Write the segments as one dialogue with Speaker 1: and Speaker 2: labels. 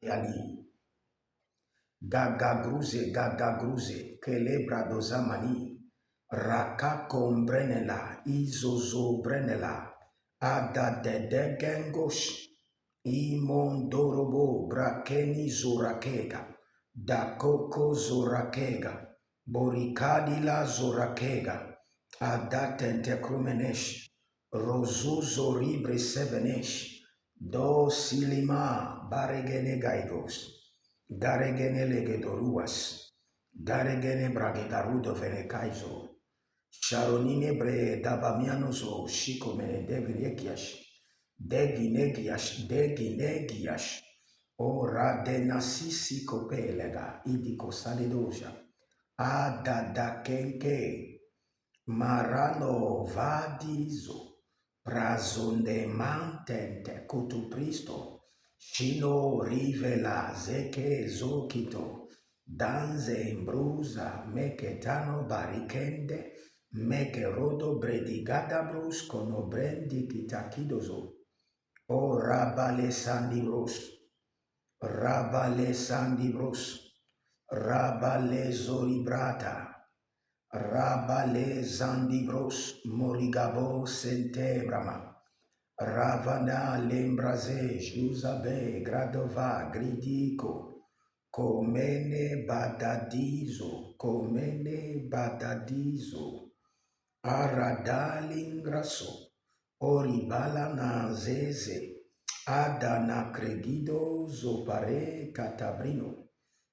Speaker 1: yali. Gaga gruze, kelebra dozamani, raka kombrenela, izozo brenela, ada de gengosh, imondorobo brakeni zorakega, da koko zorakega, borikadila zorakega, ada tente krumenesh, rozuzo ribre sevenesh, do silima baregene gaigos. Garegene legedoruas, garegene bragedarudo venekaizo, sharonine bre dabamianozo, shikomene deviriekiash, deginegiash, ora denasisi copelega, idico salidoja, adada kenke, marano vadizo, prazonde mantente kutupristo, Shino rivela zeke zokito, danze imbruza, meketano barikende, meke rodo bredigada brus kono brendi kitakidozo. O rabale sandibros, rabale zoribrata, rabale zandibros, morigabo sentebrama. Ravana lembraze, Juzabe, Gradova, Gridico, Comene badadizo, Aradalingraso, Oribala na zeze, Adana cregido, Zopare catabrino,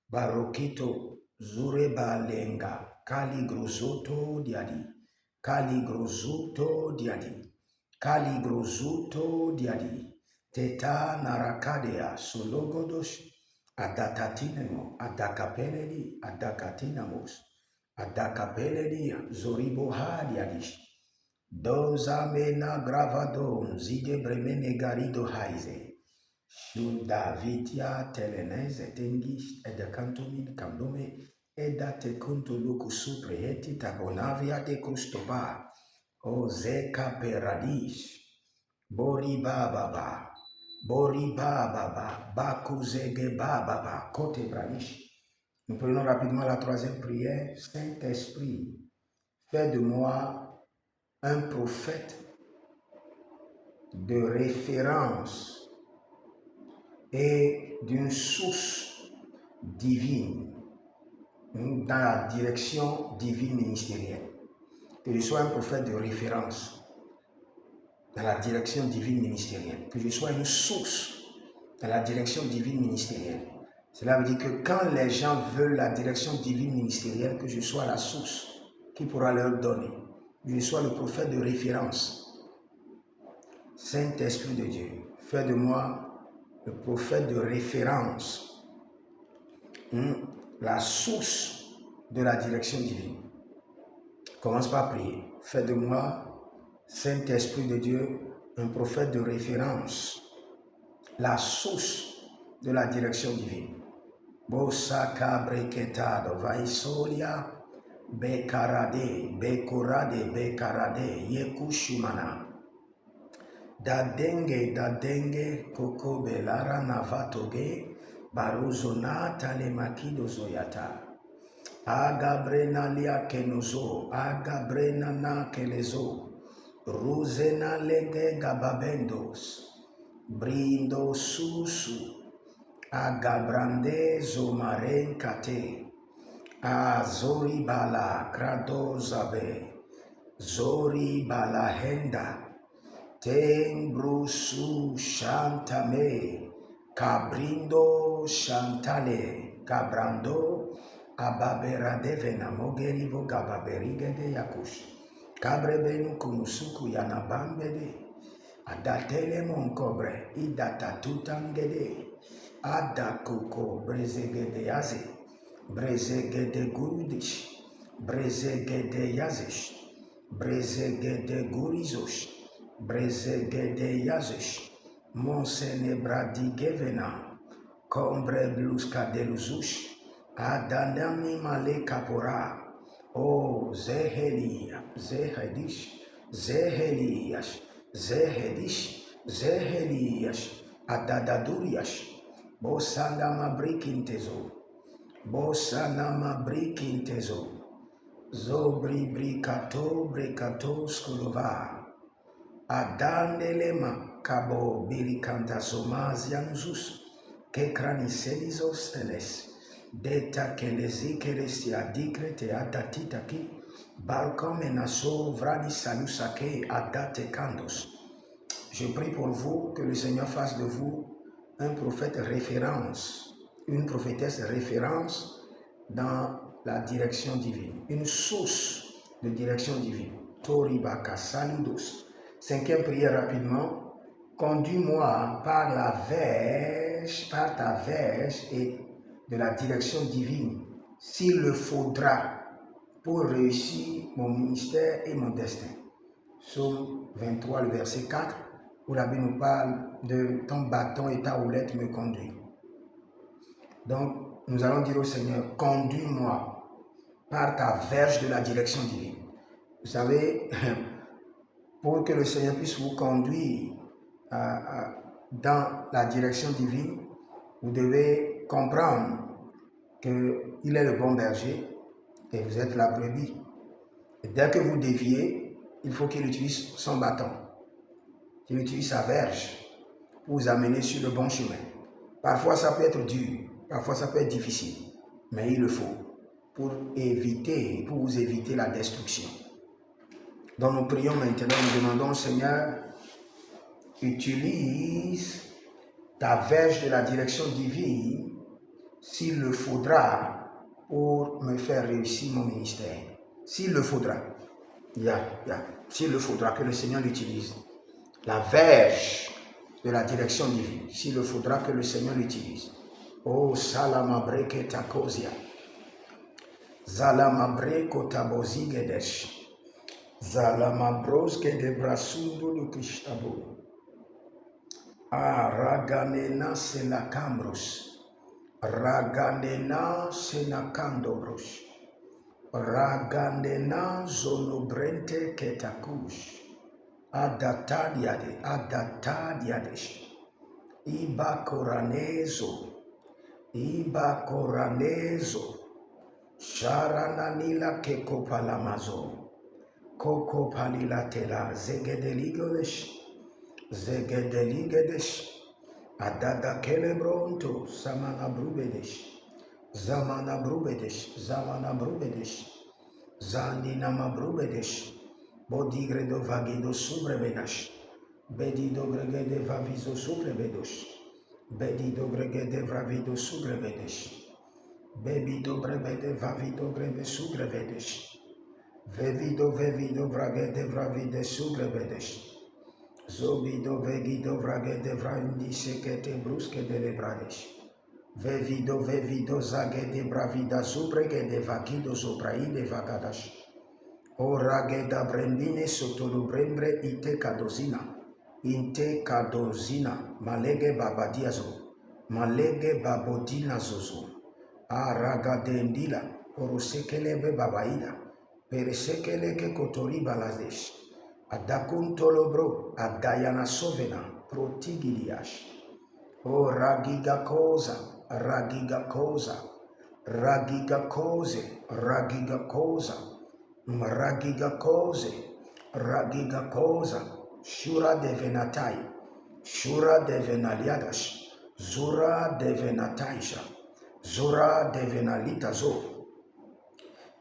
Speaker 1: Barokito, Zureba lenga, Caligrosoto diadi, Kaligrozuto diadi, teta narakadea sologodosh, adatatinemo, adakatinamos, adakapeledi, zoribo hadiadish, dozamena gravadon, zide bremene garido haize, shuda vitia teleneze tengish, edekantomin kandome, edate kunto luku supreheti tabonavia de Custoba, O zeka peradish, boriba baba, bakuzege baba, kote branish. Nous prenons rapidement la troisième prière. Saint-Esprit, fais de moi un prophète de référence et d'une source divine dans la direction divine ministérielle. Que je sois un prophète de référence dans la direction divine ministérielle. Que je sois une source dans la direction divine ministérielle. Cela veut dire que quand les gens veulent la direction divine ministérielle, que je sois la source qui pourra leur donner. Que je sois le prophète de référence. Saint-Esprit de Dieu, fais de moi le prophète de référence. La source de la direction divine. Commence par prier. Fais de moi, Saint-Esprit de Dieu, un prophète de référence, la source de la direction divine. Bosaka breketado, vaisolia, bekarade, yekushumana. Dadenge, koko belara navatoge, baruzona talemakido zoyata. Agabrena lia kenozo, agabrena na kelezo, ruzena lege gababendos, brindo susu, agabrande zomaren kate, azori bala krado zabe, zori bala henda, tembrusu shantame, cabrindo shantale, cabrando, ababera devena mogerivo gababerigede yakush. Kabrebenu kumusuku yanabambede. Adatele monkobre idatatutangede. Adakoko brezegede yaze. Brezegede gurudish. Brezegede yazish. Brezegede gurizosh. Brezegede yazish. Monsene bradigevena. Combre bluska deluzush. Adanami male kapora, o zehelias, adadadurias, Bosanama brikintezo. Bosanama brikintezo. Zobri brikato skolova. Adandele makabo birikanta somazianusus. Kekraniselizos teles. Deta kelezi kelesia dikre te atatitaki. Balcom et naso vrani salusake adate kandos. Je prie pour vous que le Seigneur fasse de vous un prophète référence, une prophétesse référence dans la direction divine, une source de direction divine. Toribaka saludos. Cinquième prière rapidement. Conduis-moi par ta verge et de la direction divine, s'il le faudra, pour réussir mon ministère et mon destin. Psaume 23, le verset 4, où la Bible nous parle de ton bâton et ta houlette me conduit. Donc, nous allons dire au Seigneur, conduis-moi par ta verge de la direction divine. Vous savez, pour que le Seigneur puisse vous conduire dans la direction divine, vous devez comprendre qu'il est le bon berger et vous êtes la brebis. Et dès que vous déviez, il faut qu'il utilise son bâton, qu'il utilise sa verge pour vous amener sur le bon chemin. Parfois, ça peut être dur, parfois, ça peut être difficile, mais il le faut pour vous éviter la destruction. Donc, nous prions maintenant, nous demandons au Seigneur, utilise ta verge de la direction divine s'il le faudra pour me faire réussir mon ministère. S'il le faudra, s'il le faudra que le Seigneur l'utilise. La verge de la direction divine, s'il le faudra que le Seigneur l'utilise. Oh, salama breke takozia. Zalama breko tabozigedesh. Zalama broske de brasundo de kishtabo. Raganena senakambros. Raganena senakandobros. Raganena zonobrente ketakush. Adatadiadesh. Iba koranezo. Sharananila kekopalamazo. Koko palilatela zegedeligedesh. Adada kelebronto zamana brubedesh. Zandina mabrubedesh. Bodigre do vagido subrebenash. Bedi do gregede vavizo subrebedosh. Bedi do gregede vavido subrebedesh. Bebi do brebede vavido grebe subrebedesh. Vevido vragede vravide subrebedesh. Zobido vegido vragede vrandi sekete bruske de lebradesh. Vevido zagede bravida subregede vagido sopraide vagadash. O rageda brembine sotolo brembre inte kadozina, malege babadiazo, malege babodina zozo, a ragadendila, orosekelebe babaida, peresekeleke kotori baladesh, adakuntolobro, adayana sovena, protigidiash, o ragiga koza, ragiga koza, shura de venaliadash, zura de venataisha, zura de venalitazo.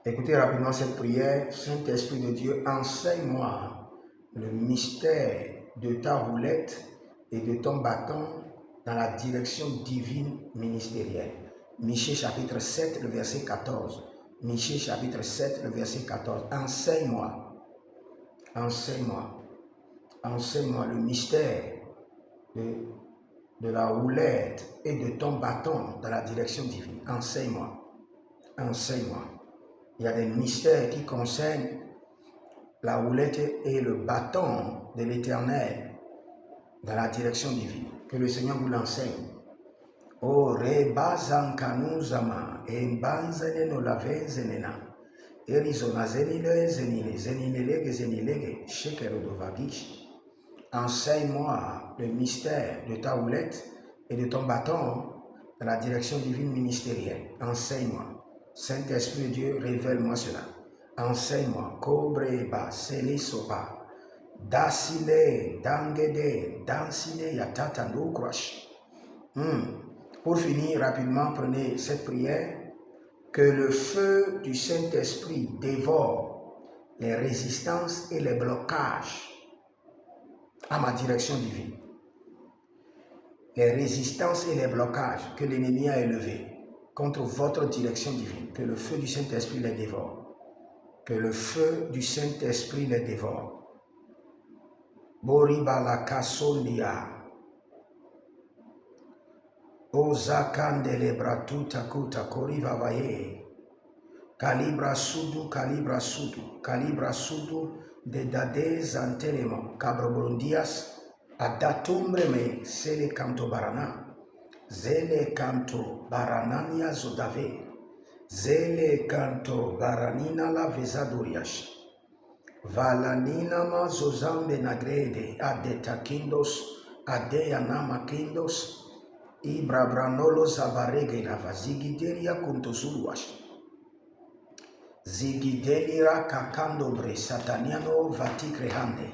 Speaker 1: Écoutez rapidement cette prière. Saint-Esprit de Dieu, enseigne-moi le mystère de ta roulette et de ton bâton dans la direction divine ministérielle. Michée chapitre 7, le verset 14. Michée chapitre 7, le verset 14. Enseigne-moi le mystère de la roulette et de ton bâton dans la direction divine. Enseigne-moi. Il y a des mystères qui concernent la roulette et le bâton de l'Éternel dans la direction divine. Que le Seigneur vous l'enseigne. O rebazankanuzama embanzene no lavenzenena erizona zenilege shekero de vagish. Enseigne-moi le mystère de ta houlette et de ton bâton dans la direction divine ministérielle. Enseigne-moi. Saint-Esprit de Dieu, révèle-moi cela. Enseigne-moi. Kobreba, Selisopa, Dasile, Dangede, Dansine, Yatatando, Crush. Pour finir rapidement, prenez cette prière. Que le feu du Saint-Esprit dévore les résistances et les blocages à ma direction divine. Les résistances et les blocages que l'ennemi a élevés contre votre direction divine. Que le feu du Saint-Esprit les dévore. Que le feu du Saint-Esprit les dévore. Boriba kasondia. Ozakandele bratuta kuta koriva vaye. Calibra sudu, de dades antelemo, cabrobrondias, adatumbreme, sele canto barana, zele canto baranania zodave, zele canto baranina la vesadurias, valanina ma zozambe nagrede, adetakindos, adeanama kindos, Ibrabranolo zabarege la vazigideria kuntosuluas. Zigidelira kakandobre sataniano vatikrehande.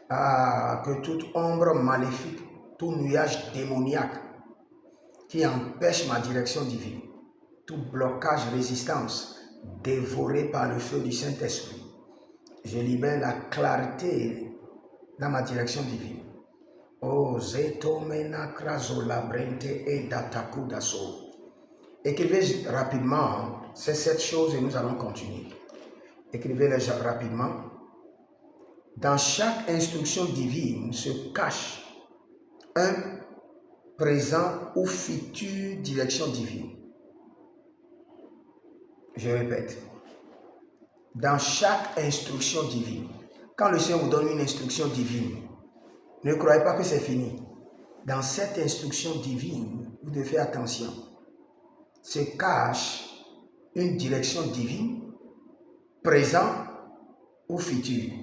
Speaker 1: Que toute ombre maléfique, tout nuage démoniaque qui empêche ma direction divine, tout blocage, résistance, dévoré par le feu du Saint-Esprit. Je libère la clarté dans ma direction divine. Oh, zetomena krasola brente et datakudaso. Écrivez rapidement ces 7 choses et nous allons continuer. Écrivez-les rapidement. Dans chaque instruction divine se cache un présent ou future direction divine. Je répète. Dans chaque instruction divine, quand le Seigneur vous donne une instruction divine, ne croyez pas que c'est fini. Dans cette instruction divine, vous devez faire attention. Se cache une direction divine, présent ou futur.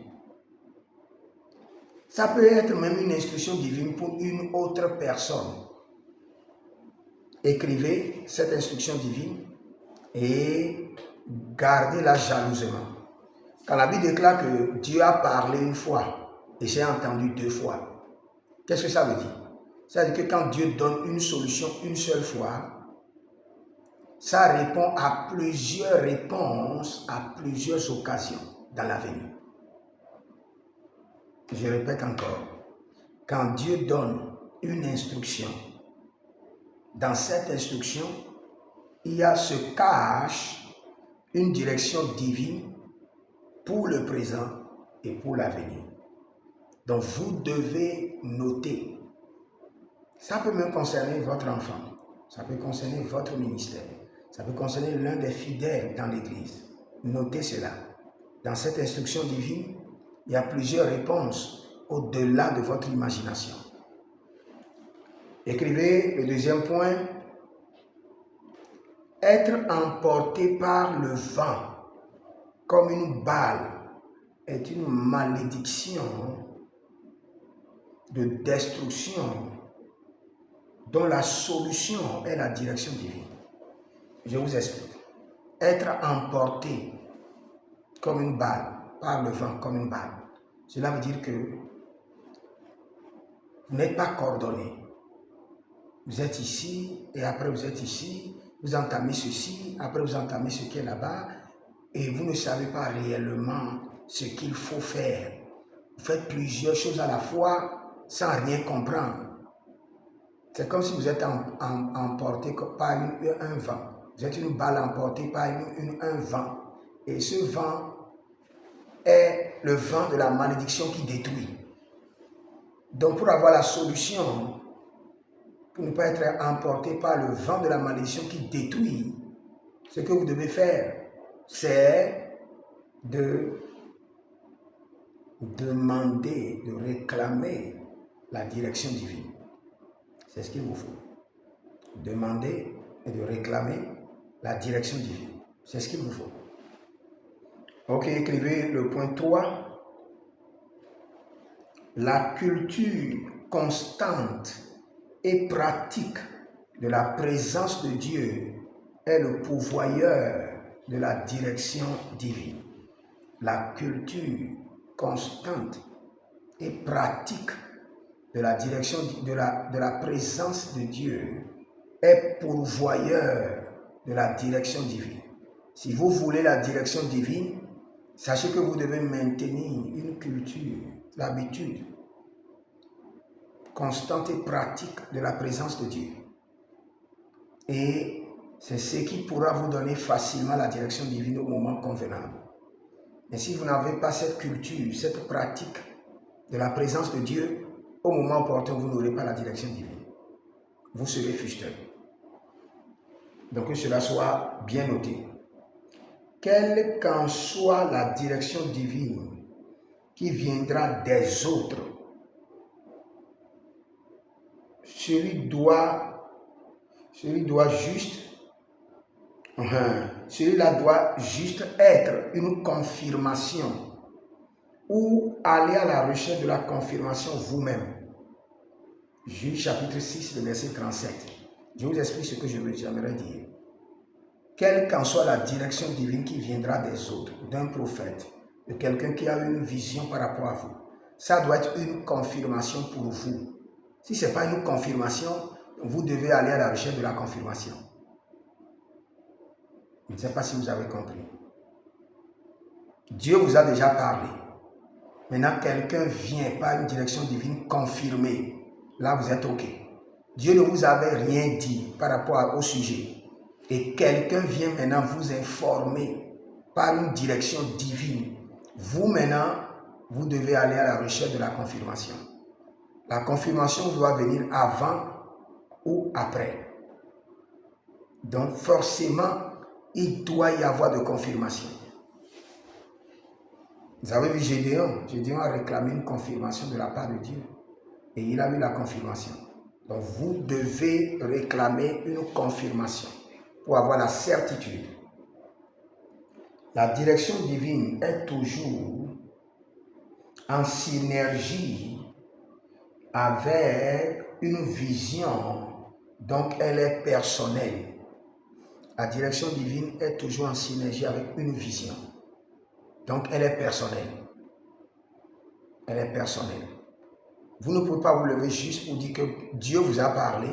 Speaker 1: Ça peut être même une instruction divine pour une autre personne. Écrivez cette instruction divine et gardez-la jalousement. Quand la Bible déclare que Dieu a parlé une fois et j'ai entendu 2 fois, qu'est-ce que ça veut dire? Ça veut dire que quand Dieu donne une solution une seule fois, ça répond à plusieurs réponses, à plusieurs occasions dans l'avenir. Je répète encore, quand Dieu donne une instruction, dans cette instruction, se cache une direction divine pour le présent et pour l'avenir. Donc vous devez noter. Ça peut même concerner votre enfant, ça peut concerner votre ministère, ça peut concerner l'un des fidèles dans l'église. Notez cela. Dans cette instruction divine, il y a plusieurs réponses au-delà de votre imagination. Écrivez le deuxième point. Être emporté par le vent comme une balle est une malédiction de destruction dont la solution est la direction divine. Je vous explique. Être emporté comme une balle, par le vent comme une balle, cela veut dire que vous n'êtes pas coordonné. Vous êtes ici et après vous êtes ici, vous entamez ceci, après vous entamez ce qui est là-bas et vous ne savez pas réellement ce qu'il faut faire. Vous faites plusieurs choses à la fois sans rien comprendre. C'est comme si vous êtes emporté par un vent. Vous êtes une balle emportée par un vent. Et ce vent est le vent de la malédiction qui détruit. Donc pour avoir la solution, pour ne pas être emporté par le vent de la malédiction qui détruit, ce que vous devez faire, c'est de demander, de réclamer la direction divine. C'est ce qu'il vous faut. Demander et de réclamer la direction divine. C'est ce qu'il vous faut. Ok, écrivez le point 3. La culture constante et pratique de la présence de Dieu est le pourvoyeur de la direction divine. La culture constante et pratique de la direction de la présence de Dieu est pourvoyeur de la direction divine. Si vous voulez la direction divine, sachez que vous devez maintenir une culture, l'habitude constante et pratique de la présence de Dieu. Et c'est ce qui pourra vous donner facilement la direction divine au moment convenable. Mais si vous n'avez pas cette culture, cette pratique de la présence de Dieu, au moment opportun, vous n'aurez pas la direction divine. Vous serez frustré. Donc que cela soit bien noté. Quelle qu'en soit la direction divine qui viendra des autres, celui doit juste être une confirmation ou aller à la recherche de la confirmation vous-même. Juge chapitre 6, le verset 37. Je vous explique ce que j'aimerais dire. Quelle qu'en soit la direction divine qui viendra des autres, d'un prophète, de quelqu'un qui a une vision par rapport à vous, ça doit être une confirmation pour vous. Si ce n'est pas une confirmation, vous devez aller à la recherche de la confirmation. Je ne sais pas si vous avez compris. Dieu vous a déjà parlé. Maintenant, quelqu'un vient par une direction divine confirmée. Là, vous êtes OK. Dieu ne vous avait rien dit par rapport au sujet. Et quelqu'un vient maintenant vous informer par une direction divine. Vous, maintenant, vous devez aller à la recherche de la confirmation. La confirmation doit venir avant ou après. Donc, forcément, il doit y avoir de confirmation. Vous avez vu Gédéon. Gédéon a réclamé une confirmation de la part de Dieu. Et il a eu la confirmation. Donc, vous devez réclamer une confirmation pour avoir la certitude. La direction divine est toujours en synergie avec une vision, donc elle est personnelle. La direction divine est toujours en synergie avec une vision, donc elle est personnelle. Elle est personnelle. Vous ne pouvez pas vous lever juste pour dire que Dieu vous a parlé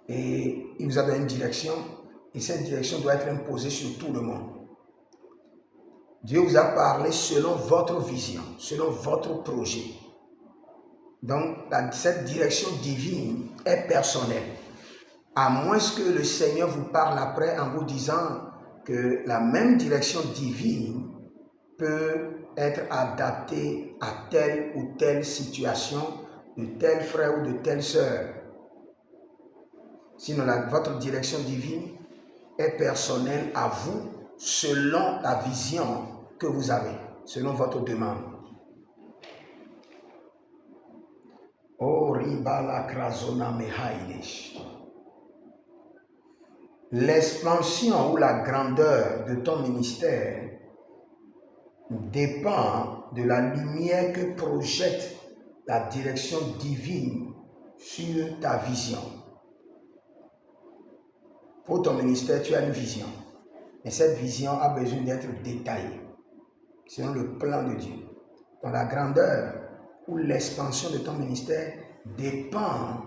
Speaker 1: et il vous a donné une direction et cette direction doit être imposée sur tout le monde. Dieu vous a parlé selon votre vision, selon votre projet. Donc, cette direction divine est personnelle. À moins que le Seigneur vous parle après en vous disant que la même direction divine peut être adaptée à telle ou telle situation de tel frère ou de telle sœur. Sinon, votre direction divine est personnelle à vous selon la vision que vous avez, selon votre demande. L'expansion ou la grandeur de ton ministère dépend de la lumière que projette la direction divine sur ta vision. Pour ton ministère, tu as une vision. Et cette vision a besoin d'être détaillée selon le plan de Dieu. Donc la grandeur ou l'expansion de ton ministère dépend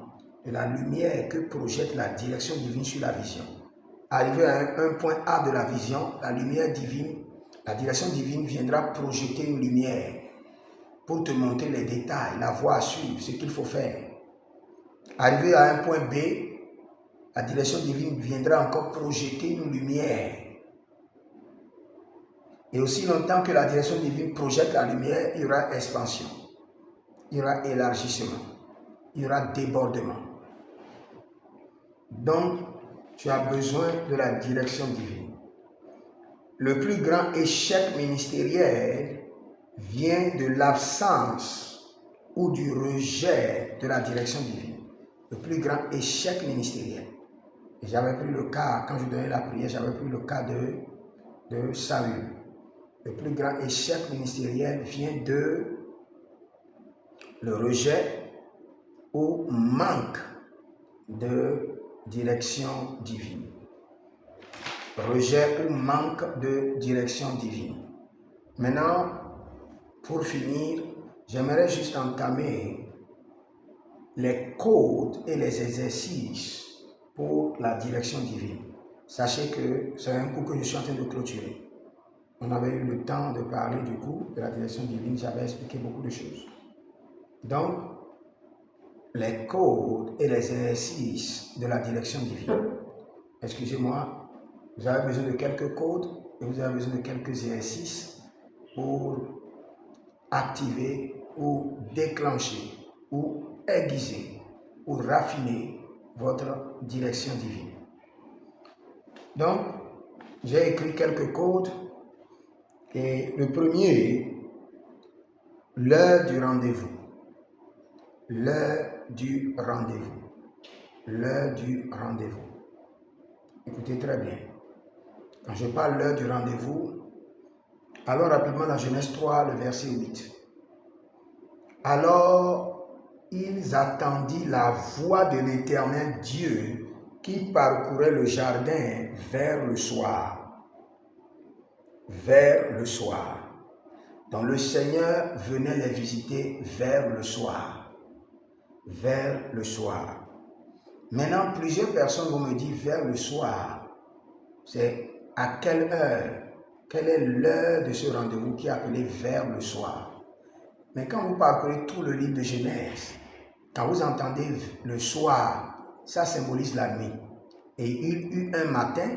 Speaker 1: de la lumière que projette la direction divine sur la vision. Arrivé à un point A de la vision, la lumière divine, la direction divine viendra projeter une lumière pour te montrer les détails, la voie à suivre, ce qu'il faut faire. Arrivé à un point B, la direction divine viendra encore projeter une lumière. Et aussi longtemps que la direction divine projette la lumière, il y aura expansion, il y aura élargissement, il y aura débordement. Donc, tu as besoin de la direction divine. Le plus grand échec ministériel vient de l'absence ou du rejet de la direction divine. Le plus grand échec ministériel. J'avais pris le cas, quand je donnais la prière, j'avais pris le cas de Saül. Le plus grand échec ministériel vient de le rejet ou manque de direction divine. Rejet ou manque de direction divine. Maintenant, pour finir, j'aimerais juste entamer les codes et les exercices pour la direction divine. Sachez que c'est un cours que je suis en train de clôturer. On avait eu le temps de parler du cours de la direction divine, j'avais expliqué beaucoup de choses. Donc, les codes et les exercices de la direction divine. Excusez-moi, vous avez besoin de quelques codes et vous avez besoin de quelques exercices pour activer ou déclencher ou aiguiser ou raffiner votre direction divine. Donc, j'ai écrit quelques codes et le premier, l'heure du rendez-vous. L'heure du rendez-vous. L'heure du rendez-vous. Écoutez très bien. Quand je parle l'heure du rendez-vous, allons rapidement dans Genèse 3, le verset 8. Alors, ils attendirent la voix de l'Éternel Dieu qui parcourait le jardin vers le soir. Vers le soir. Donc le Seigneur venait les visiter vers le soir. Vers le soir. Maintenant, plusieurs personnes vont me dire vers le soir. C'est à quelle heure? Quelle est l'heure de ce rendez-vous qui est appelé vers le soir? Mais quand vous parcourez tout le livre de Genèse, quand vous entendez le soir, ça symbolise la nuit. Et il y eut un matin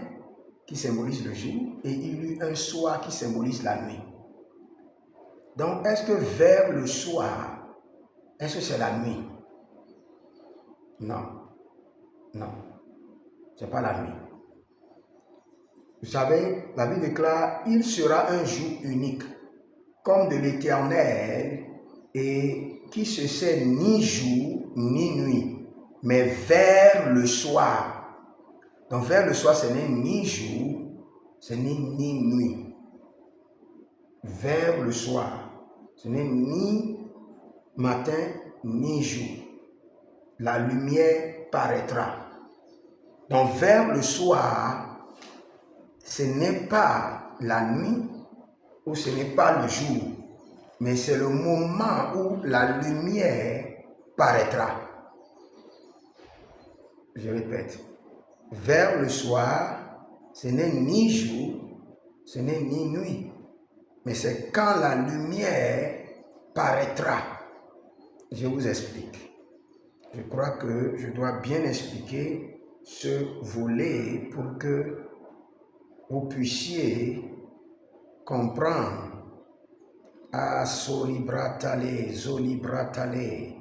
Speaker 1: qui symbolise le jour, et il y eut un soir qui symbolise la nuit. Donc, est-ce que vers le soir, est-ce que c'est la nuit? Non. Non. Ce n'est pas la nuit. Vous savez, la Bible déclare, il sera un jour unique, comme de l'Éternel, et qui se sait ni jour ni nuit, mais vers le soir. Donc vers le soir, ce n'est ni jour, ce n'est ni nuit. Vers le soir, ce n'est ni matin ni jour. La lumière paraîtra. Donc vers le soir, ce n'est pas la nuit ou ce n'est pas le jour, mais c'est le moment où la lumière paraîtra. Je répète, vers le soir, ce n'est ni jour, ce n'est ni nuit, mais c'est quand la lumière paraîtra. Je vous explique. Je crois que je dois bien expliquer ce volet pour que vous puissiez comprendre. Ah, solibratale, zolibratale,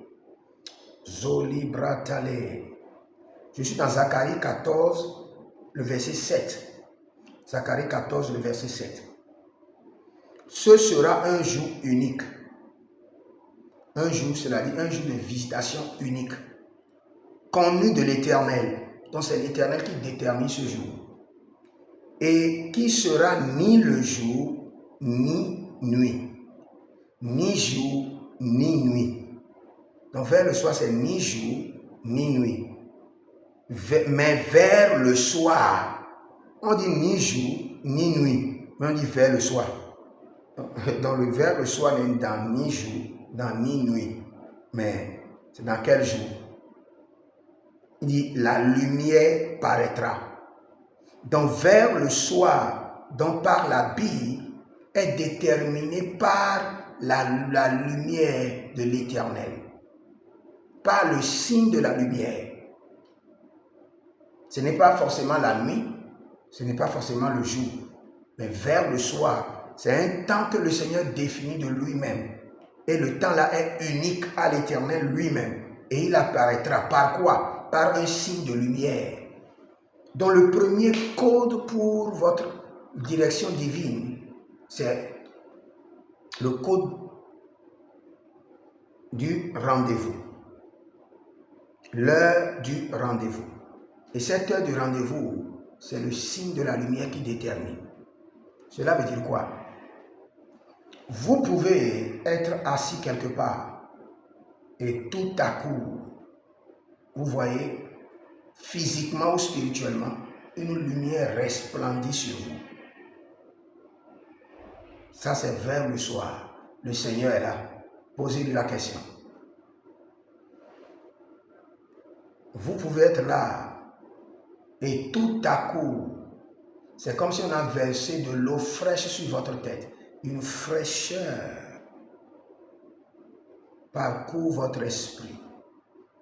Speaker 1: zolibratale. Je suis dans Zacharie 14, le verset 7. Zacharie 14, le verset 7. Ce sera un jour unique. Un jour, c'est-à-dire un jour de visitation unique. Connu de l'Éternel. Donc c'est l'Éternel qui détermine ce jour. Et qui sera ni le jour, ni nuit. Ni jour, ni nuit. Donc vers le soir, c'est ni jour, ni nuit. Mais vers le soir, on dit ni jour, ni nuit, mais on dit vers le soir. Dans le vers le soir n'est dans ni jour, dans ni nuit, mais c'est dans quel jour? Il dit la lumière paraîtra. Donc vers le soir, dont par la Bible, est déterminé par la lumière de l'Éternel, par le signe de la lumière. Ce n'est pas forcément la nuit, ce n'est pas forcément le jour, mais vers le soir, c'est un temps que le Seigneur définit de lui-même. Et le temps là est unique à l'Éternel lui-même. Et il apparaîtra par quoi? Par un signe de lumière. Donc le premier code pour votre direction divine, c'est le code du rendez-vous. L'heure du rendez-vous. Et cette heure du rendez-vous, c'est le signe de la lumière qui détermine. Cela veut dire quoi? Vous pouvez être assis quelque part et tout à coup, vous voyez physiquement ou spirituellement, une lumière resplendit sur vous. Ça, c'est vers le soir. Le Seigneur est là. Posez-lui la question. Vous pouvez être là et tout à coup, c'est comme si on a versé de l'eau fraîche sur votre tête. Une fraîcheur parcourt votre esprit.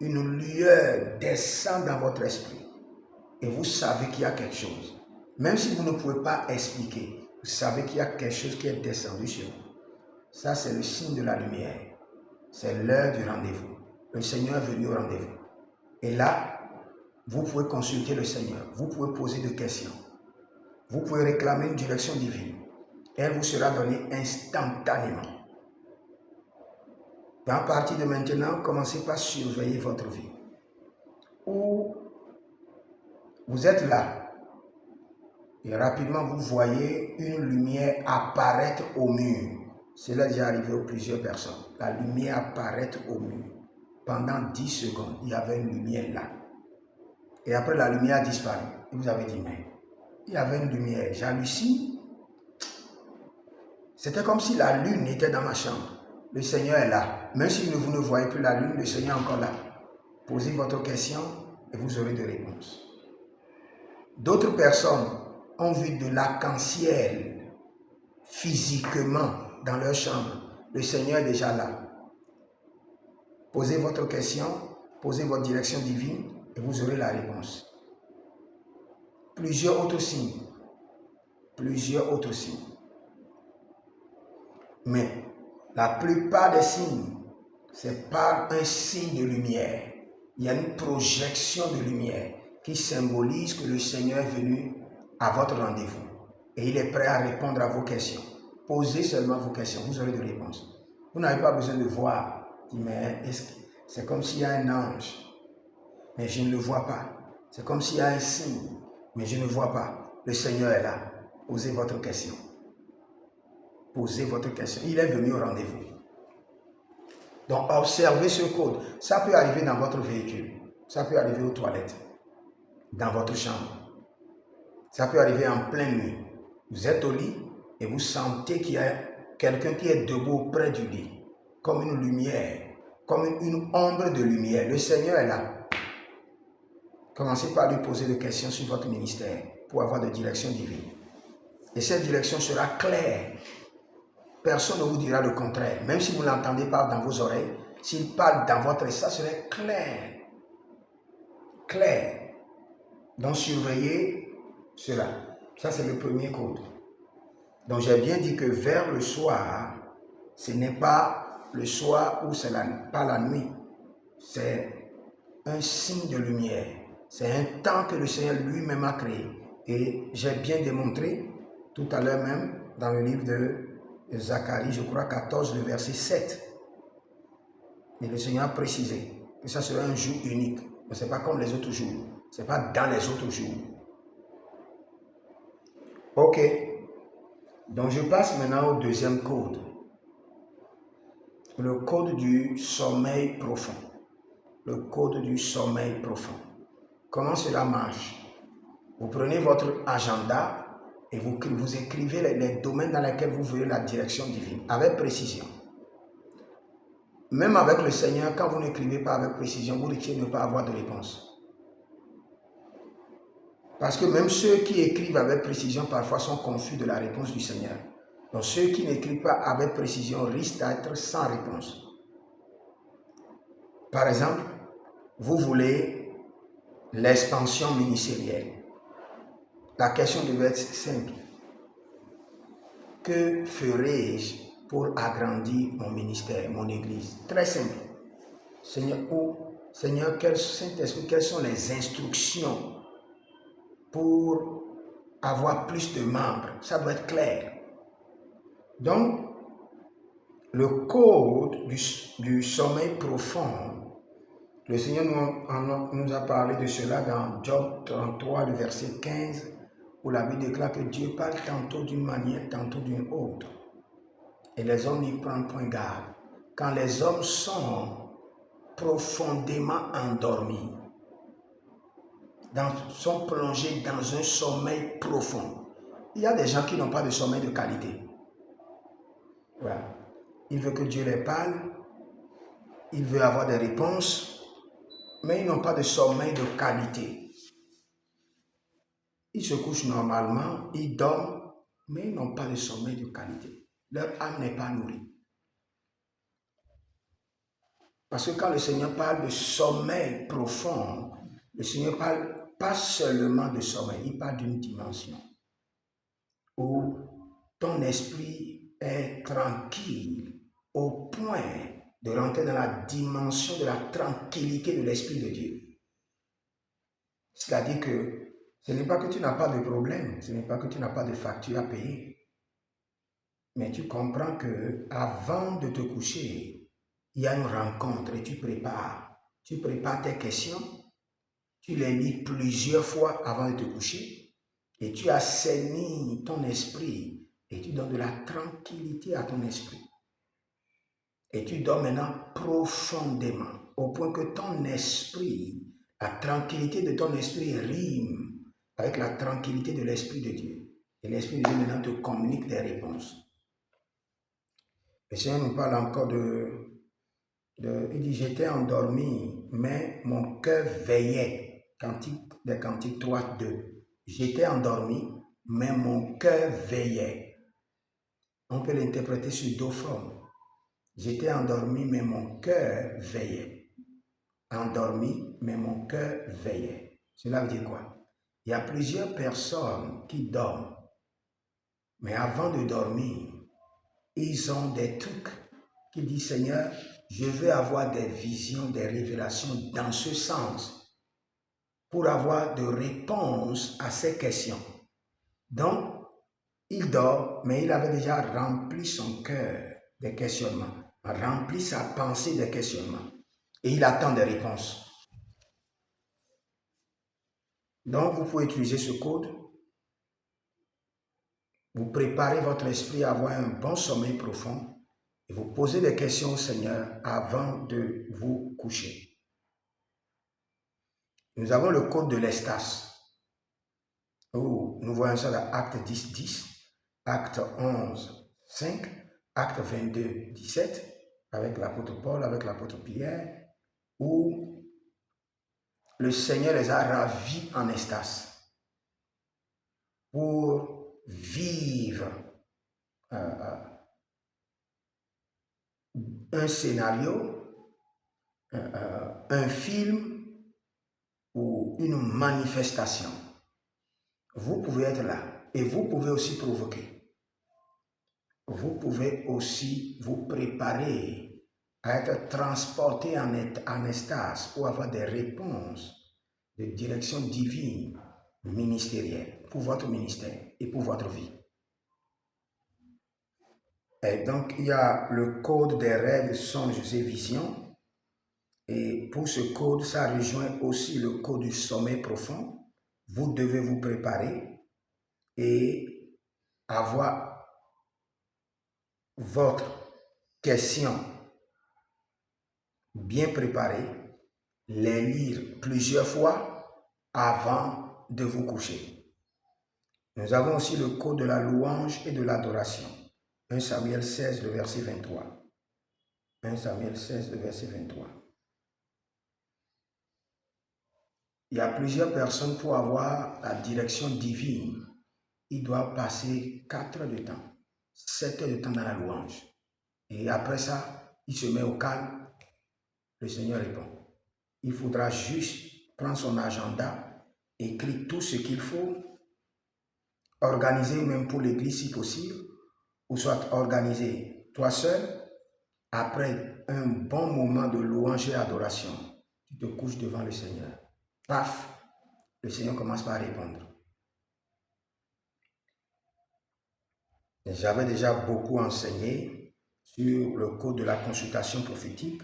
Speaker 1: Une lueur descend dans votre esprit. Et vous savez qu'il y a quelque chose. Même si vous ne pouvez pas expliquer, vous savez qu'il y a quelque chose qui est descendu sur vous. Ça, c'est le signe de la lumière. C'est l'heure du rendez-vous. Le Seigneur est venu au rendez-vous. Et là, vous pouvez consulter le Seigneur. Vous pouvez poser des questions. Vous pouvez réclamer une direction divine. Elle vous sera donnée instantanément. Et à partir de maintenant, commencez par surveiller votre vie. Ou vous êtes là et rapidement vous voyez une lumière apparaître au mur. Cela est déjà arrivé à plusieurs personnes. La lumière apparaître au mur. Pendant 10 secondes, il y avait une lumière là. Et après, la lumière a disparu. Et vous avez dit, mais il y avait une lumière. J'hallucine. C'était comme si la lune était dans ma chambre. Le Seigneur est là. Même si vous ne voyez plus la lune, le Seigneur est encore là. Posez votre question et vous aurez des réponses. D'autres personnes ont vu de l'arc-en-ciel physiquement dans leur chambre. Le Seigneur est déjà là. Posez votre question, posez votre direction divine et vous aurez la réponse. Plusieurs autres signes. Plusieurs autres signes. Mais la plupart des signes, c'est par un signe de lumière. Il y a une projection de lumière qui symbolise que le Seigneur est venu à votre rendez-vous. Et il est prêt à répondre à vos questions. Posez seulement vos questions, vous aurez des réponses. Vous n'avez pas besoin de voir. Mais c'est comme s'il y a un ange, mais je ne le vois pas. C'est comme s'il y a un signe, mais je ne vois pas. Le Seigneur est là. Posez votre question. Posez votre question. Il est venu au rendez-vous. Donc, observez ce code. Ça peut arriver dans votre véhicule. Ça peut arriver aux toilettes. Dans votre chambre. Ça peut arriver en pleine nuit. Vous êtes au lit et vous sentez qu'il y a quelqu'un qui est debout près du lit. Comme une lumière. Comme une ombre de lumière. Le Seigneur est là. Commencez par lui poser des questions sur votre ministère pour avoir des directions divines. Et cette direction sera claire. Personne ne vous dira le contraire. Même si vous ne l'entendez pas dans vos oreilles, s'il parle dans votre esprit, ça serait clair. Clair. Donc surveillez cela. Ça, c'est le premier code. Donc j'ai bien dit que vers le soir, ce n'est pas le soir ou c'est pas la nuit. C'est un signe de lumière. C'est un temps que le Seigneur lui-même a créé. Et j'ai bien démontré tout à l'heure même dans le livre de Zacharie, je crois 14, le verset 7. Et le Seigneur a précisé que ça serait un jour unique. Mais ce n'est pas comme les autres jours. Ce n'est pas dans les autres jours. Ok. Donc je passe maintenant au deuxième code. Le code du sommeil profond. Le code du sommeil profond. Comment cela marche? Vous prenez votre agenda et vous écrivez les domaines dans lesquels vous voulez la direction divine, avec précision. Même avec le Seigneur, quand vous n'écrivez pas avec précision, vous risquez de ne pas avoir de réponse. Parce que même ceux qui écrivent avec précision, parfois sont confus de la réponse du Seigneur. Donc ceux qui n'écrivent pas avec précision risquent d'être sans réponse. Par exemple, vous voulez l'expansion ministérielle. La question devait être simple. Que ferai-je pour agrandir mon ministère, mon église? Très simple. Seigneur, Saint-Esprit, quelles sont les instructions pour avoir plus de membres? Ça doit être clair. Donc, le code du sommeil profond, le Seigneur nous a parlé de cela dans Job 33, le verset 15, où la Bible déclare que Dieu parle tantôt d'une manière, tantôt d'une autre. Et les hommes n'y prennent point garde. Quand les hommes sont profondément endormis, sont plongés dans un sommeil profond. Il y a des gens qui n'ont pas de sommeil de qualité. Voilà. Il veut que Dieu les parle, il veut avoir des réponses, mais ils n'ont pas de sommeil de qualité. Ils se couchent normalement, ils dorment, mais ils n'ont pas de sommeil de qualité. Leur âme n'est pas nourrie. Parce que quand le Seigneur parle de sommeil profond, le Seigneur parle pas seulement de sommeil, il parle d'une dimension où ton esprit est tranquille au point de rentrer dans la dimension de la tranquillité de l'Esprit de Dieu. C'est-à-dire que ce n'est pas que tu n'as pas de problème, ce n'est pas que tu n'as pas de facture à payer, mais tu comprends que avant de te coucher, il y a une rencontre et tu prépares tes questions, tu les lis plusieurs fois avant de te coucher et tu assainis ton esprit et tu donnes de la tranquillité à ton esprit. Et tu dors maintenant profondément au point que ton esprit, la tranquillité de ton esprit rime avec la tranquillité de l'Esprit de Dieu. Et l'Esprit de Dieu maintenant te communique des réponses. Le Seigneur nous parle encore il dit, j'étais endormi, mais mon cœur veillait. Des Cantiques 3, 2. J'étais endormi, mais mon cœur veillait. On peut l'interpréter sur deux formes. J'étais endormi, mais mon cœur veillait. Endormi, mais mon cœur veillait. Cela veut dire quoi? Il y a plusieurs personnes qui dorment, mais avant de dormir, ils ont des trucs qui disent, Seigneur, je veux avoir des visions, des révélations dans ce sens pour avoir de réponses à ces questions. Donc, il dort, mais il avait déjà rempli son cœur des questionnements, rempli sa pensée des questionnements, et il attend des réponses. Donc, vous pouvez utiliser ce code. Vous préparez votre esprit à avoir un bon sommeil profond et vous posez des questions au Seigneur avant de vous coucher. Nous avons le code de l'Estas. Nous voyons ça dans Acte 10, 10, Acte 11, 5, Acte 22, 17, avec l'apôtre Paul, avec l'apôtre Pierre, où le Seigneur les a ravis en Estas pour vivre un scénario, un film ou une manifestation. Vous pouvez être là et vous pouvez aussi provoquer. Vous pouvez aussi vous préparer à être transporté en extase pour avoir des réponses de direction divine, ministérielle, pour votre ministère et pour votre vie. Et donc, il y a le code des rêves, songes et visions. Et pour ce code, ça rejoint aussi le code du sommeil profond. Vous devez vous préparer et avoir votre question bien préparée, les lire plusieurs fois avant de vous coucher. Nous avons aussi le code de la louange et de l'adoration. 1 Samuel 16, le verset 23. 1 Samuel 16, le verset 23. Il y a plusieurs personnes pour avoir la direction divine. Ils doivent passer 4 heures de temps, 7 heures de temps dans la louange. Et après ça, il se met au calme. Le Seigneur répond. Il faudra juste prendre son agenda, écrire tout ce qu'il faut, organiser même pour l'église si possible, ou soit organiser toi seul. Après un bon moment de louange et adoration, tu te couches devant le Seigneur. Paf, le Seigneur commence par répondre. J'avais déjà beaucoup enseigné sur le code de la consultation prophétique.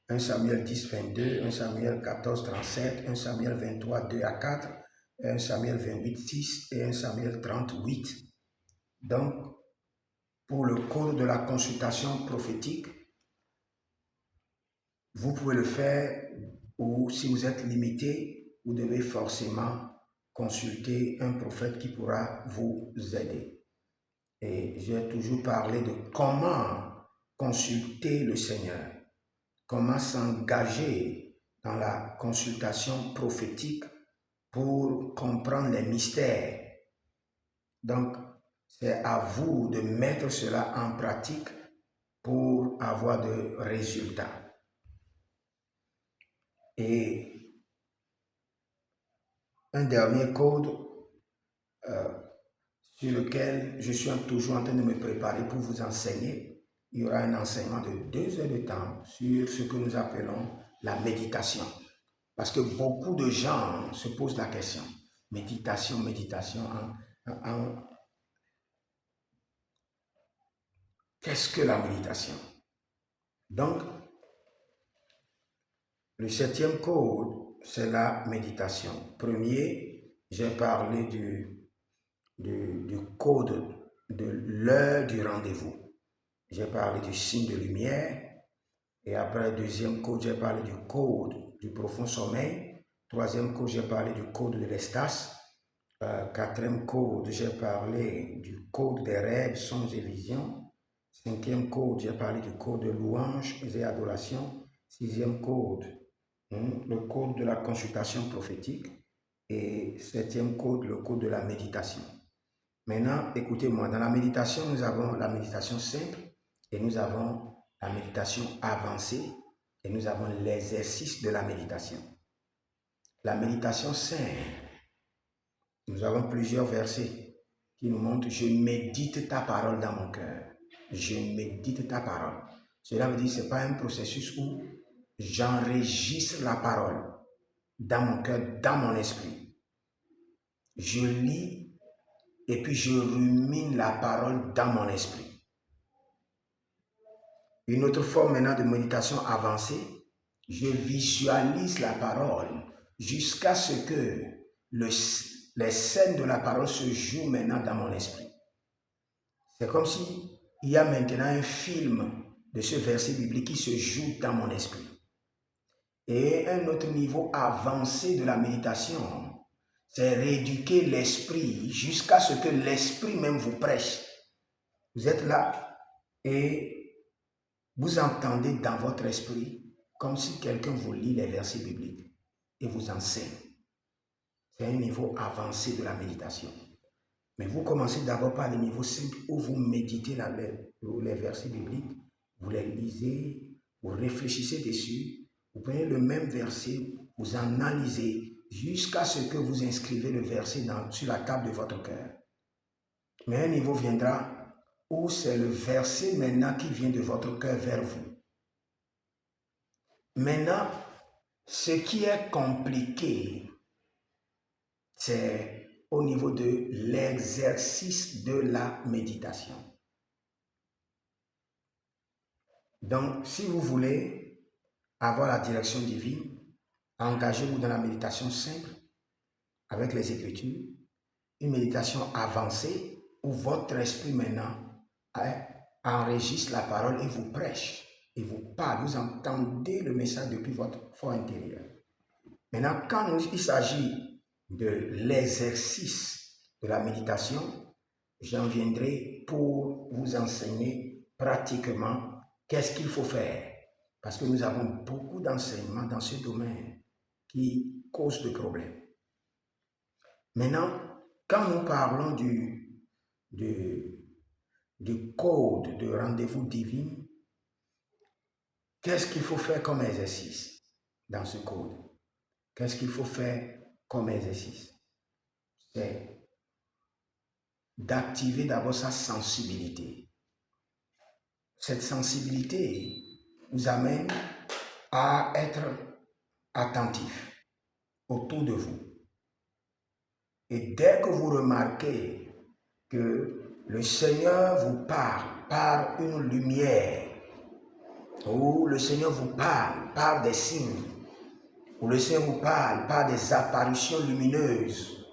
Speaker 1: 1 Samuel 10, 22, 1 Samuel 14, 37, 1 Samuel 23, 2 à 4, 1 Samuel 28, 6 et 1 Samuel 38. Donc, pour le code de la consultation prophétique, vous pouvez le faire ou si vous êtes limité, vous devez forcément consulter un prophète qui pourra vous aider. Et j'ai toujours parlé de comment consulter le Seigneur, comment s'engager dans la consultation prophétique pour comprendre les mystères. Donc, c'est à vous de mettre cela en pratique pour avoir de résultats. Et un dernier code sur lequel je suis toujours en train de me préparer pour vous enseigner. Il y aura un enseignement de 2 heures de temps sur ce que nous appelons la méditation. Parce que beaucoup de gens se posent la question, méditation, qu'est-ce que la méditation? Donc, le 7e code, c'est la méditation. Premier, j'ai parlé du code de l'heure du rendez-vous. J'ai parlé du signe de lumière. Et après, 2e code, j'ai parlé du code du profond sommeil. 3e code, j'ai parlé du code de l'estase. 4e code, j'ai parlé du code des rêves, songes et visions. 5e code, j'ai parlé du code de louanges et adoration. 6e code, le code de la consultation prophétique. Et 7e code, le code de la méditation. Maintenant, écoutez-moi, dans la méditation, nous avons la méditation simple et nous avons la méditation avancée et nous avons l'exercice de la méditation. La méditation simple, nous avons plusieurs versets qui nous montrent « Je médite ta parole dans mon cœur ». Je médite ta parole. Cela veut dire que ce n'est pas un processus où j'enregistre la parole dans mon cœur, dans mon esprit. Je lis et puis je rumine la parole dans mon esprit. Une autre forme maintenant de méditation avancée, je visualise la parole jusqu'à ce que les scènes de la parole se jouent maintenant dans mon esprit. C'est comme si il y a maintenant un film de ce verset biblique qui se joue dans mon esprit. Et un autre niveau avancé de la méditation, c'est rééduquer l'esprit jusqu'à ce que l'esprit même vous prêche. Vous êtes là et vous entendez dans votre esprit comme si quelqu'un vous lit les versets bibliques et vous enseigne. C'est un niveau avancé de la méditation. Mais vous commencez d'abord par le niveau simple où vous méditez les versets bibliques, vous les lisez, vous réfléchissez dessus, vous prenez le même verset, vous analysez jusqu'à ce que vous inscrivez le verset sur la table de votre cœur. Mais un niveau viendra où c'est le verset maintenant qui vient de votre cœur vers vous. Maintenant, ce qui est compliqué, c'est au niveau de l'exercice de la méditation. Donc, si vous voulez avoir la direction divine, engagez-vous dans la méditation simple avec les Écritures, une méditation avancée où votre esprit maintenant enregistre la parole et vous prêche, et vous parle, vous entendez le message depuis votre fort intérieur. Maintenant, quand il s'agit de l'exercice de la méditation, j'en viendrai pour vous enseigner pratiquement qu'est-ce qu'il faut faire. Parce que nous avons beaucoup d'enseignements dans ce domaine qui causent des problèmes. Maintenant, quand nous parlons du code de rendez-vous divin, qu'est-ce qu'il faut faire comme exercice dans ce code? Qu'est-ce qu'il faut faire comme exercice? C'est d'activer d'abord sa sensibilité. Cette sensibilité vous amène à être attentif autour de vous. Et dès que vous remarquez que le Seigneur vous parle par une lumière, ou le Seigneur vous parle par des signes, ou le Seigneur vous parle par des apparitions lumineuses,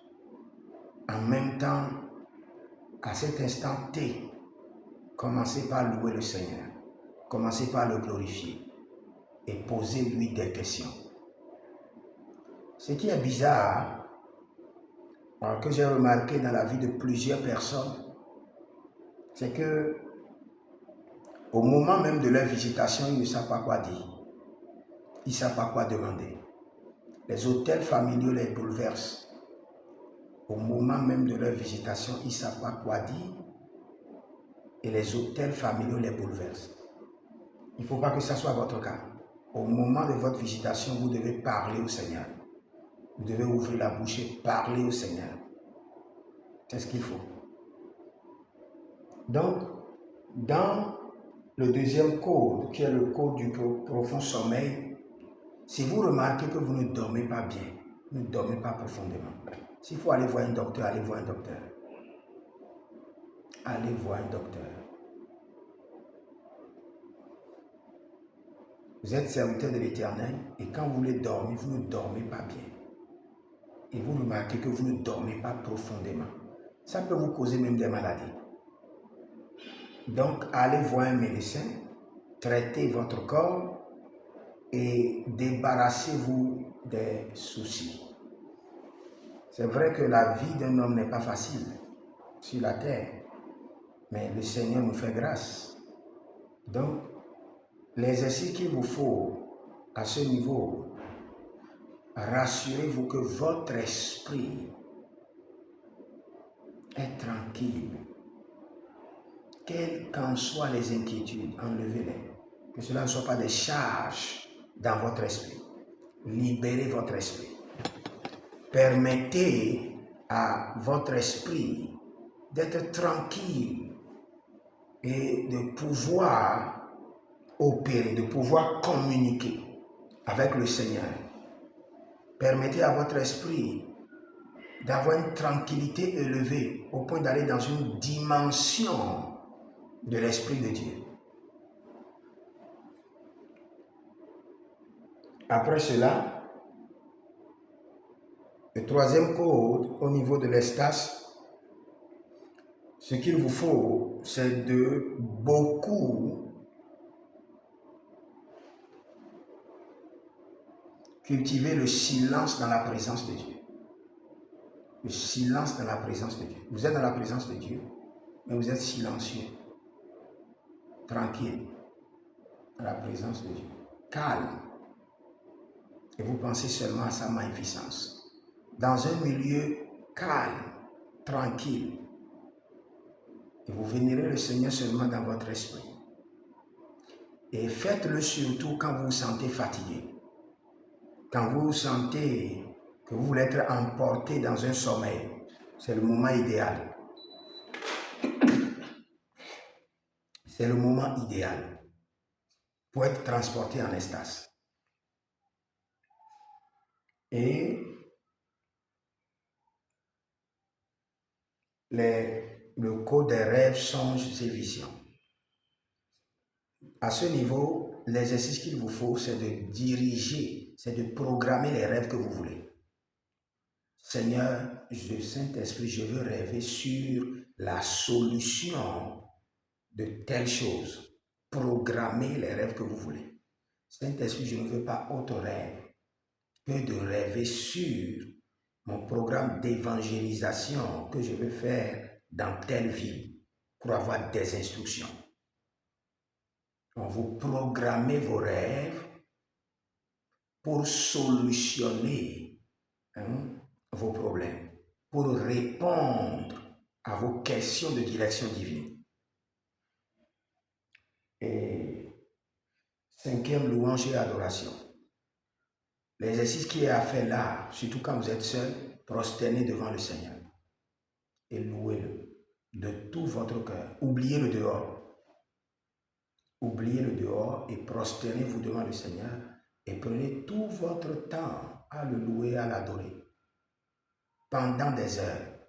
Speaker 1: en même temps, à cet instant T, commencez par louer le Seigneur, commencez par le glorifier et posez-lui des questions. Ce qui est bizarre, que j'ai remarqué dans la vie de plusieurs personnes, c'est que au moment même de leur visitation, ils ne savent pas quoi dire. Ils ne savent pas quoi demander. Les hôtels familiaux les bouleversent. Au moment même de leur visitation, ils ne savent pas quoi dire. Et les hôtels familiaux les bouleversent. Il ne faut pas que ça soit votre cas. Au moment de votre visitation, vous devez parler au Seigneur. Vous devez ouvrir la bouche et parler au Seigneur. C'est ce qu'il faut. Donc, dans le deuxième code, qui est le code du profond sommeil, si vous remarquez que vous ne dormez pas bien, ne dormez pas profondément. S'il faut aller voir un docteur, allez voir un docteur. Allez voir un docteur. Vous êtes serviteur de l'Éternel et quand vous voulez dormir, vous ne dormez pas bien. Et vous remarquez que vous ne dormez pas profondément. Ça peut vous causer même des maladies. Donc, allez voir un médecin, traitez votre corps et débarrassez-vous des soucis. C'est vrai que la vie d'un homme n'est pas facile sur la terre, mais le Seigneur nous fait grâce. Donc, l'exercice qu'il vous faut à ce niveau, rassurez-vous que votre esprit est tranquille. Quelles qu'en soient les inquiétudes, enlevez-les. Que cela ne soit pas des charges dans votre esprit. Libérez votre esprit. Permettez à votre esprit d'être tranquille et de pouvoir opérer, de pouvoir communiquer avec le Seigneur. Permettez à votre esprit d'avoir une tranquillité élevée au point d'aller dans une dimension de l'Esprit de Dieu. Après cela, le troisième code au niveau de l'espace, ce qu'il vous faut, c'est de beaucoup cultiver le silence dans la présence de Dieu. Le silence dans la présence de Dieu. Vous êtes dans la présence de Dieu, mais vous êtes silencieux, tranquille, dans la présence de Dieu, calme. Et vous pensez seulement à sa magnificence. Dans un milieu calme, tranquille. Et vous vénérez le Seigneur seulement dans votre esprit. Et faites-le surtout quand vous vous sentez fatigué. Quand vous sentez que vous voulez être emporté dans un sommeil. C'est le moment idéal. C'est le moment idéal pour être transporté en extase. Et le code des rêves, songes et visions. À ce niveau, l'exercice qu'il vous faut, c'est de diriger, c'est de programmer les rêves que vous voulez. Seigneur, Saint-Esprit, je veux rêver sur la solution de telle chose. Programmez les rêves que vous voulez. Saint-Esprit, je ne veux pas autre rêve que de rêver sur mon programme d'évangélisation que je veux faire dans telle ville pour avoir des instructions. Donc, vous programmez vos rêves pour solutionner vos problèmes, pour répondre à vos questions de direction divine. Et cinquième, louange et adoration. L'exercice qui est à faire là, surtout quand vous êtes seul, prosternez devant le Seigneur et louez-le de tout votre cœur. Oubliez le dehors. Oubliez le dehors et prosternez-vous devant le Seigneur et prenez tout votre temps à le louer, à l'adorer pendant des heures.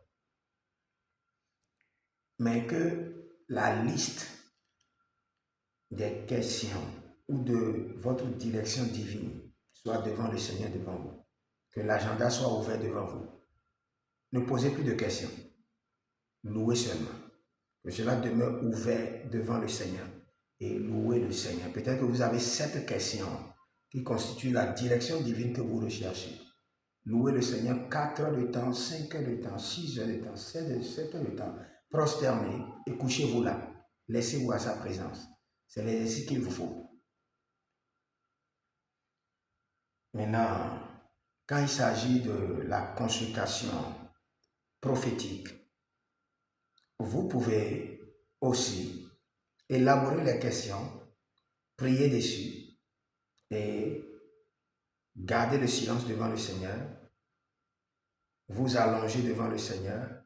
Speaker 1: Mais que la liste des questions ou de votre direction divine soit devant le Seigneur, devant vous. Que l'agenda soit ouvert devant vous. Ne posez plus de questions. Louez seulement. Que cela demeure ouvert devant le Seigneur. Et louez le Seigneur. Peut-être que vous avez 7 questions qui constituent la direction divine que vous recherchez. louez le Seigneur 4 heures de temps, 5 heures de temps, 6 heures de temps, 7 heures de temps. Prosternez et couchez-vous là. Laissez-vous à sa présence. C'est l'exercice qu'il vous faut. Maintenant, quand il s'agit de la consultation prophétique, vous pouvez aussi élaborer les questions, prier dessus et garder le silence devant le Seigneur, vous allonger devant le Seigneur,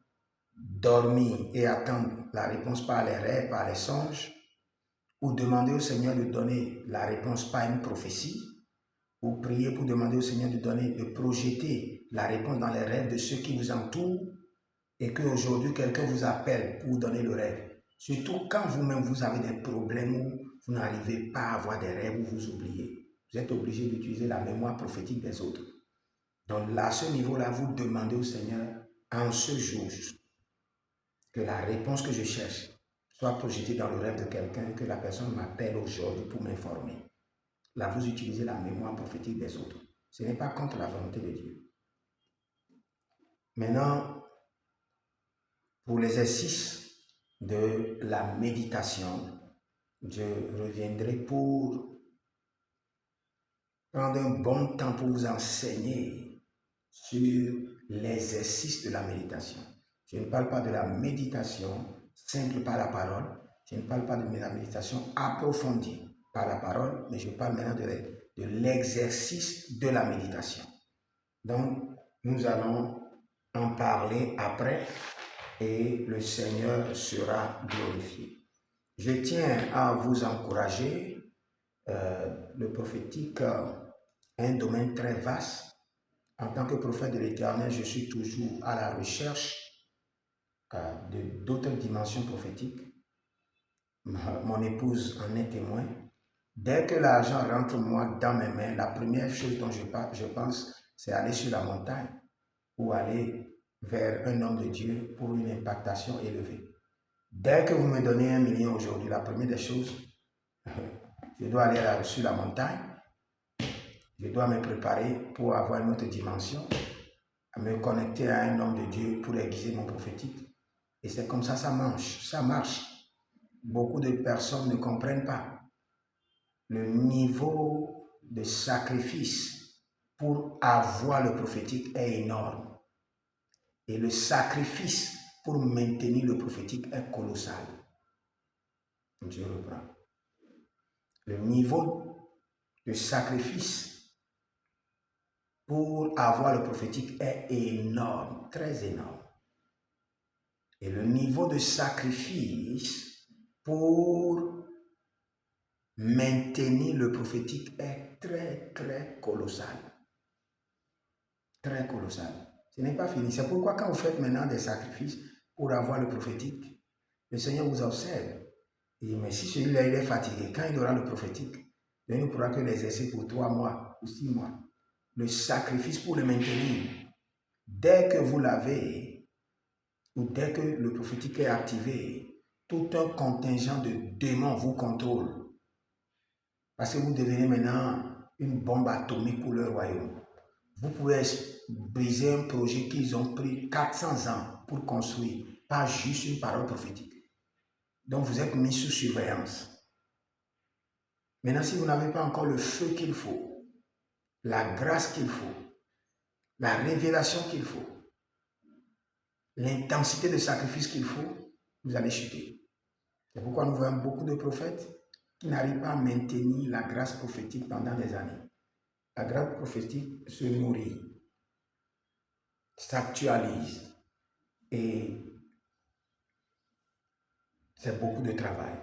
Speaker 1: dormir et attendre la réponse par les rêves, par les songes, ou demander au Seigneur de donner la réponse par une prophétie, ou prier pour demander au Seigneur de projeter la réponse dans les rêves de ceux qui vous entourent, et qu'aujourd'hui quelqu'un vous appelle pour vous donner le rêve. Surtout quand vous-même vous avez des problèmes où vous n'arrivez pas à avoir des rêves, où vous oubliez. Vous êtes obligé d'utiliser la mémoire prophétique des autres. Donc là, à ce niveau-là, vous demandez au Seigneur, en ce jour, que la réponse que je cherche soit projetée dans le rêve de quelqu'un et que la personne m'appelle aujourd'hui pour m'informer. Là, vous utilisez la mémoire prophétique des autres. Ce n'est pas contre la volonté de Dieu. Maintenant, pour l'exercice de la méditation, je reviendrai pour prendre un bon temps pour vous enseigner sur l'exercice de la méditation. Je ne parle pas de la méditation simple par la parole, je ne parle pas de la méditation approfondie par la parole, mais je parle maintenant de l'exercice de la méditation. Donc, nous allons en parler après et le Seigneur sera glorifié. Je tiens à vous encourager. Le prophétique est un domaine très vaste. En tant que prophète de l'Éternel, je suis toujours à la recherche d'autres dimensions prophétiques. Mon épouse en est témoin. Dès que l'argent rentre moi dans mes mains, la première chose dont je pense, c'est aller sur la montagne ou aller vers un homme de Dieu pour une impactation élevée. Dès que vous me donnez 1 million aujourd'hui, la première des choses, je dois aller sur la montagne, je dois me préparer pour avoir une autre dimension, à me connecter à un homme de Dieu pour aiguiser mon prophétique. Et c'est comme ça, ça marche. Beaucoup de personnes ne comprennent pas. Le niveau de sacrifice pour avoir le prophétique est énorme. Et le sacrifice pour maintenir le prophétique est colossal. Je reprends. Le niveau de sacrifice pour avoir le prophétique est énorme, très énorme. Et le niveau de sacrifice pour maintenir le prophétique est très, très colossal. Très colossal. Ce n'est pas fini. C'est pourquoi quand vous faites maintenant des sacrifices pour avoir le prophétique, le Seigneur vous observe. Il dit, mais si celui-là il est fatigué, quand il aura le prophétique, il ne pourra que l'exercer pour 3 mois ou 6 mois. Le sacrifice pour le maintenir, dès que vous l'avez, ou dès que le prophétique est activé, tout un contingent de démons vous contrôle. Parce que vous devenez maintenant une bombe atomique pour le royaume. Vous pouvez briser un projet qu'ils ont pris 400 ans pour construire, pas juste une parole prophétique. Donc vous êtes mis sous surveillance. Maintenant, si vous n'avez pas encore le feu qu'il faut, la grâce qu'il faut, la révélation qu'il faut, l'intensité de sacrifice qu'il faut, vous allez chuter. C'est pourquoi nous voyons beaucoup de prophètes qui n'arrivent pas à maintenir la grâce prophétique pendant des années. La grâce prophétique se nourrit, s'actualise et c'est beaucoup de travail.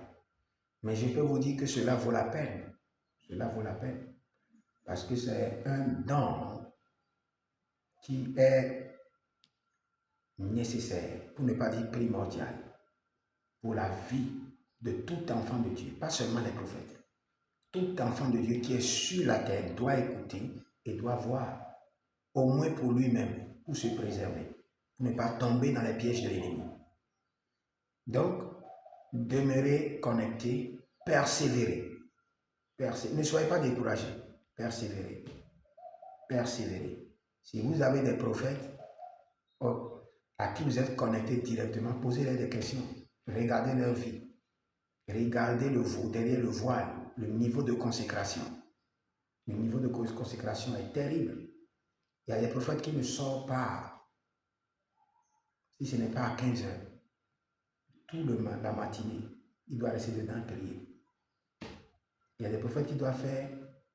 Speaker 1: Mais je peux vous dire que cela vaut la peine. Cela vaut la peine. Parce que c'est un don qui est nécessaire, pour ne pas dire primordial, pour la vie de tout enfant de Dieu, pas seulement les prophètes. Tout enfant de Dieu qui est sur la terre doit écouter et doit voir, au moins pour lui-même, pour se préserver, pour ne pas tomber dans les pièges de l'ennemi. Donc, demeurez connectés, persévérez. Ne soyez pas découragés, persévérez. Persévérez. Si vous avez des prophètes à qui vous êtes connectés directement, posez-leur des questions. Regardez leur vie. Regardez derrière le voile, le niveau de consécration. Le niveau de consécration est terrible. Il y a des prophètes qui ne sortent pas, si ce n'est pas à 15 heures. La matinée, il doit rester dedans prier. Il y a des prophètes qui doivent faire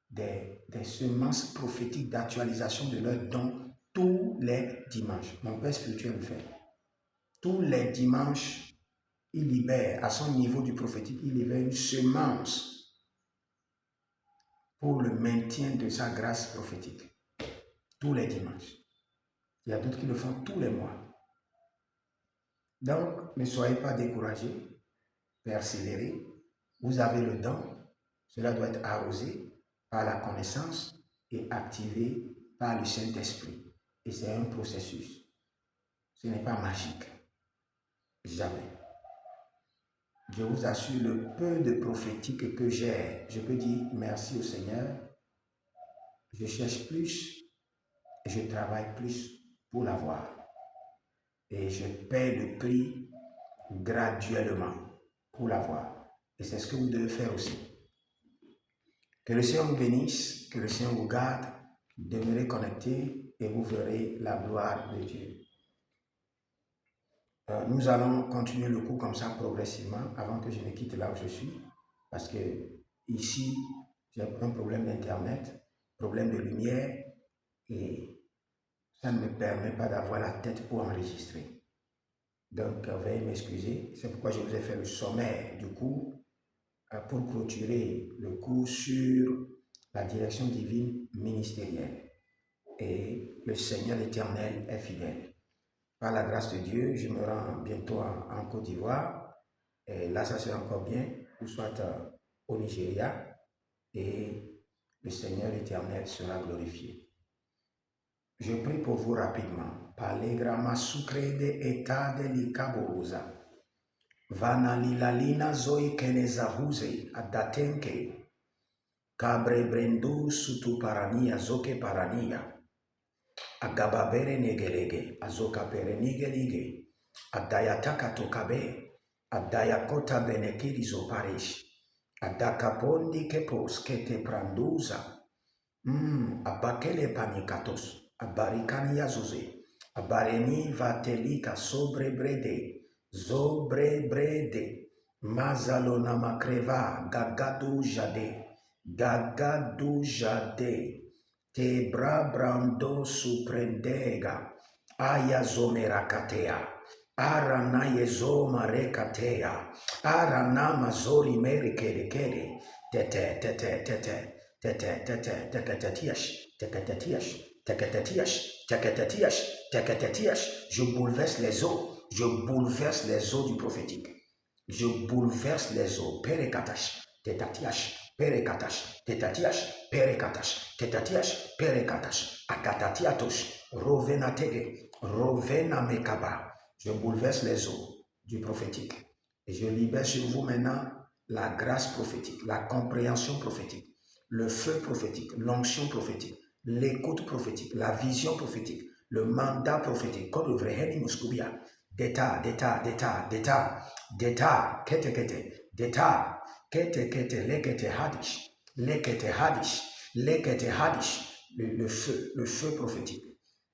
Speaker 1: des semences prophétiques d'actualisation de leurs dons tous les dimanches. Mon père spirituel le fait. Tous les dimanches, il libère, à son niveau du prophétique, il libère une semence pour le maintien de sa grâce prophétique. Tous les dimanches. Il y a d'autres qui le font tous les mois. Donc, ne soyez pas découragés, persévérez. Vous avez le don. Cela doit être arrosé par la connaissance et activé par le Saint-Esprit. Et c'est un processus. Ce n'est pas magique. Jamais. Je vous assure, le peu de prophétique que j'ai, je peux dire merci au Seigneur. Je cherche plus et je travaille plus pour l'avoir. Et je paie le prix graduellement pour l'avoir. Et c'est ce que vous devez faire aussi. Que le Seigneur vous bénisse, que le Seigneur vous garde, demeurez connectés et vous verrez la gloire de Dieu. Nous allons continuer le cours comme ça progressivement avant que je ne quitte là où je suis. Parce que ici, j'ai un problème d'internet, problème de lumière et ça ne me permet pas d'avoir la tête pour enregistrer. Donc, veuillez m'excuser. C'est pourquoi je vous ai fait le sommaire du cours pour clôturer le cours sur la direction divine ministérielle. Et le Seigneur éternel est fidèle. Par la grâce de Dieu, je me rends bientôt en Côte d'Ivoire. Et là, ça sera encore bien, ou soit au Nigeria. Et le Seigneur éternel sera glorifié. Je prie pour vous rapidement. Palegrama sucrede etade likaboza. Vanalilalina zoi kenezahuze adatenke. Kabre brendu sutu parania zoke parania. Agababere negelege, azoka pere nigelige, adayataka tokabe, adayakota benekiri zoparish, adakapondi kepos kete pranduza, abakele panikatos, abarikani yazuze, abareni vatelika sobre brede, mazalona makreva, gagadu jade, te brabrando suprendega, aya zomerakatea, arana yezoma rekatea, arana mazori merekedekede, je bouleverse les eaux du prophétique. Je bouleverse les eaux, perekatash, tetatiash, perekatash, akatatiatos, rovenatege, rovenamekaba. Je bouleverse les eaux du prophétique. Et je libère sur vous maintenant la grâce prophétique, la compréhension prophétique, le feu prophétique, l'onction prophétique, l'écoute prophétique, la vision prophétique, le mandat prophétique. Code vreheni muskubia. D'état, lekete hadish, le feu prophétique,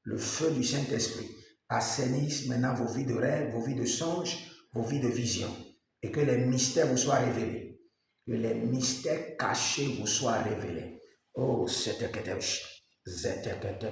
Speaker 1: le feu du Saint-Esprit assainisse maintenant vos vies de rêve, vos vies de songes, vos vies de visions, et que les mystères vous soient révélés, que les mystères cachés vous soient révélés. Oh, zeteketesh, zetente,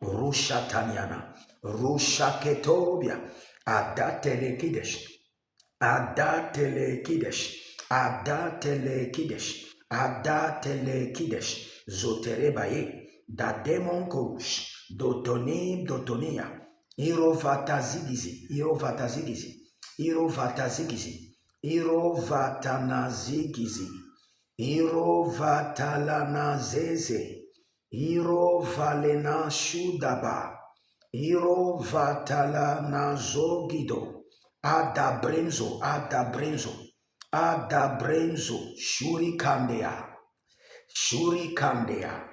Speaker 1: Rusha Tanyana, Rusha Ketobia, Adatele Kidesh, Zoterebaye, Dademon Kouch, dotonim, dotonia, irovatazigizi, irovatazigizi, irovatazigizi, irovatanazigizi, irovatalanazeze, irovalena shudaba, irovatalanazogido, adabrenzo, adabrenzo, adabrenzo, shurikandea, shurikandea.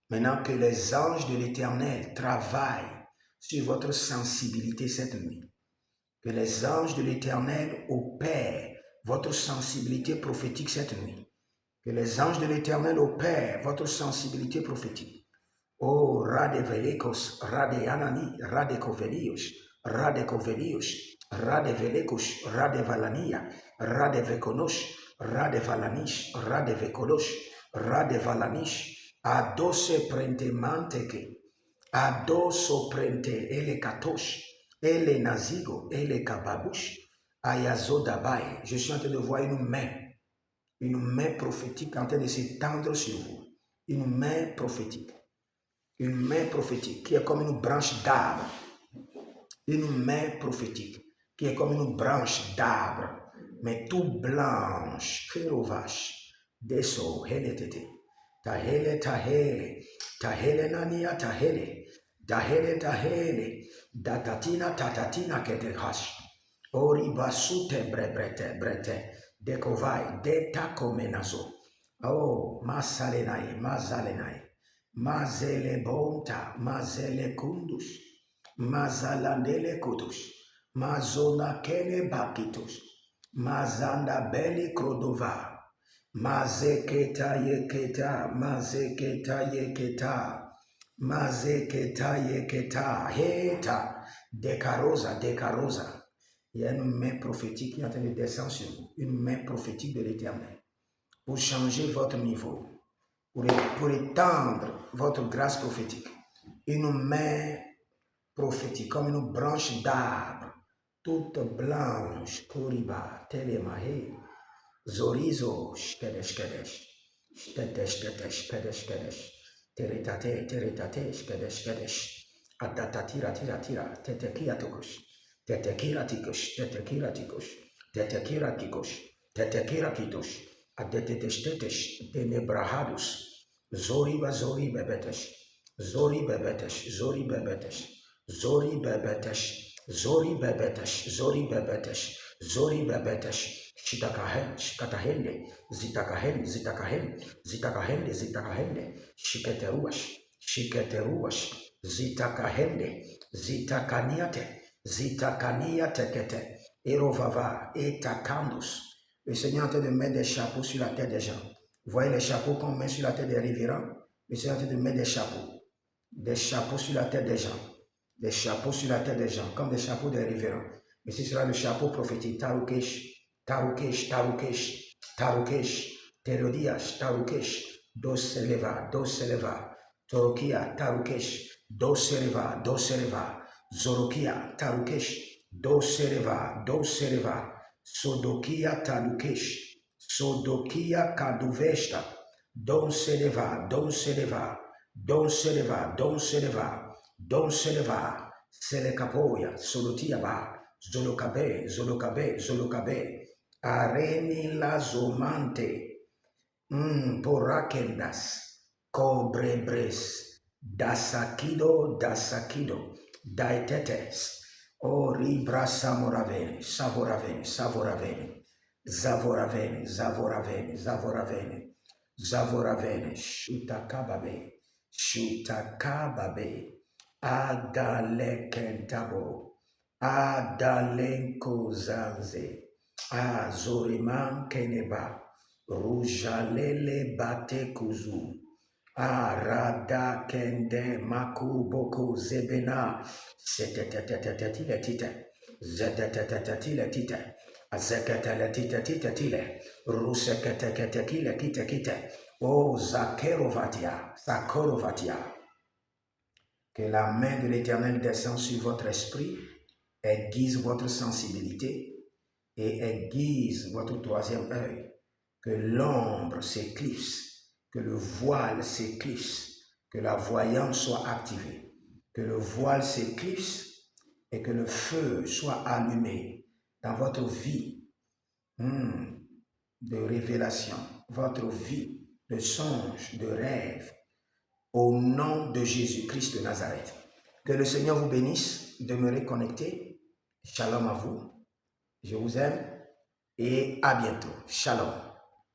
Speaker 1: Maintenant que les anges de l'Éternel travaillent sur votre sensibilité cette nuit, que les anges de l'Éternel opèrent votre sensibilité prophétique cette nuit, que les anges de l'Éternel opèrent votre sensibilité prophétique. Oh, radevelekos, radeanani, radekovelios, radekovelios, radevelekos, radevalania, radevekonos, radevalanish, radevekolos, radevalanish, adose prente manteke, adoso prente ele katosh, ele nazigo, ele kababush, ayazodabai. Je suis en train de voir une main prophétique en train de s'étendre sur vous. Une main prophétique qui est comme une branche d'arbre. Une main prophétique qui est comme une branche d'arbre, mais tout blanche, kérovache, deso, heletete, tahele, tahele, tahele nania, tahele, tahele, tahele, datatina, tatatina, ketehash, oribasute, brebrete, brete, dekovai, detakomenazo, oh, masalenai, mazalenai, mazele bonta, mazele kundus, mazalandele kutus, mazona kele bakitus, mazanda beli krodova, mazeketa yeketa, mazeketa yeketa, mazeketa yeketa, heta, dekarosa, dekarosa. Il y a une main prophétique qui est en train de descendre sur vous, une main prophétique de l'Éternel, pour changer votre niveau, pour étendre votre grâce prophétique. Une main prophétique, comme une branche d'arbre, toute blanche, Koriba, Telemahe, Zorizo, Shkedesh, Shkedesh, Shkedesh, Shkedesh, Shkedesh, Shkedesh, Teretate, Teretate, Shkedesh, Shkedesh, Adatatira, Tira, Tira, Tetekia Tokush, Tetekira Tikush, Tetekira Tikush, Tetekira Tikush, Tetekira Kitush, Adetetesh, Tetesh, Tenebrahadus, Zoriba, Zori Bebetesh, Zori Bebetesh, Zori Bebetesh, Zori Bebetesh, Zori Bebetesh, Zori Bebetesh, Zori Bebetesh, Shitakahen, Shikatahende, Zitakahen, Zitakahen, Zitakahende, Zitakahende, Shiketeruash, Shiketeruash, Zitakahende, Zitakaniate, Zitakaniate kete, Erovava, Etakandus. Le Seigneur est en train de mettre des chapeaux sur la tête des gens. Vous voyez les chapeaux qu'on met sur la tête des révérends? Le Seigneur est en train de mettre des chapeaux sur la tête des gens. Des chapeaux sur la tête des gens, comme des chapeaux des révérends. Mais ce sera le chapeau prophétique. Tarukesh, Tarukesh, Tarukesh, Tarukesh, Terodias, Tarukesh, Doseleva, Doseleva, Torokia, Tarukesh, Doseleva, Doseleva, Zorokia, Tarukesh, Doseleva, Doseleva, Sodokia, Tarukesh, Sodokia, Kaduveshta, Doseleva, Doseleva, Doseleva, Doseleva, Don Seleva, Selekapoya, Solotiaba, Zolokabe, Zolokabe, Zolokabe, Areni la Zomante, Porakendas, Cobrebres, Dasakido, Dasakido, Daitetes, Oribra Samoravene, Savoravene, Savoravene, Zavoravene, Zavoravene, Zavoravene, Zavoravene, Shutakababe, Shutakababe, Adalekentabo, Adalenko Zanze, Azoriman Keneba, Rujalele Bate Kuzu, Arada Kende Makuboko Zebena, Setetetetetile Tite, Zetetetetile Tite, Azeketele Tite Tite Tile, Ruseketekele Kite Kite, O Zakerovatia, Zakorovatia. Que la main de l'Éternel descende sur votre esprit, aiguise votre sensibilité et aiguise votre troisième œil. Que l'ombre s'éclipse, que le voile s'éclipse, que la voyance soit activée. Que le voile s'éclipse et que le feu soit allumé dans votre vie de révélation, votre vie de songe, de rêve, au nom de Jésus-Christ de Nazareth. Que le Seigneur vous bénisse, demeurez connectés. Shalom à vous. Je vous aime et à bientôt. Shalom.